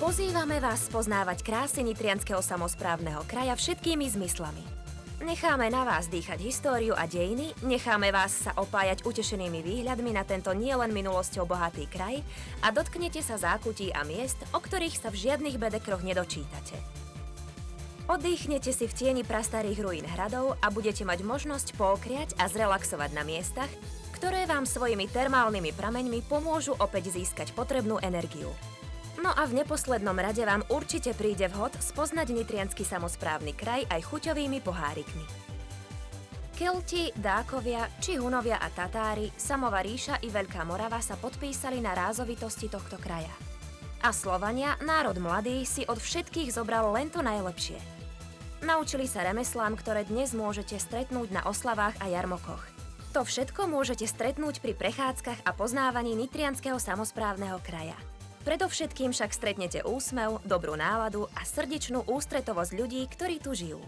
Pozývame vás spoznávať krásy nitrianskeho samosprávneho kraja všetkými zmyslami. Necháme na vás dýchať históriu a dejiny, necháme vás sa opájať utešenými výhľadmi na tento nielen minulosťou bohatý kraj a dotknete sa zákutí a miest, o ktorých sa v žiadnych bedekroch nedočítate. Oddychnete si v tieni prastarých ruín hradov a budete mať možnosť pookriať a zrelaxovať na miestach, ktoré vám svojimi termálnymi prameňmi pomôžu opäť získať potrebnú energiu. No a v neposlednom rade vám určite príde vhod spoznať nitriansky samosprávny kraj aj chuťovými pohárikmi. Kelti, Dákovia či Hunovia a Tatári, Samova ríša i Veľká Morava sa podpísali na rázovitosti tohto kraja. A Slovania, národ mladý, si od všetkých zobral len to najlepšie. Naučili sa remeslám, ktoré dnes môžete stretnúť na oslavách a jarmokoch. To všetko môžete stretnúť pri prechádzkach a poznávaní nitrianskeho samosprávneho kraja. Predovšetkým však stretnete úsmev, dobrú náladu a srdečnú ústretovosť ľudí, ktorí tu žijú.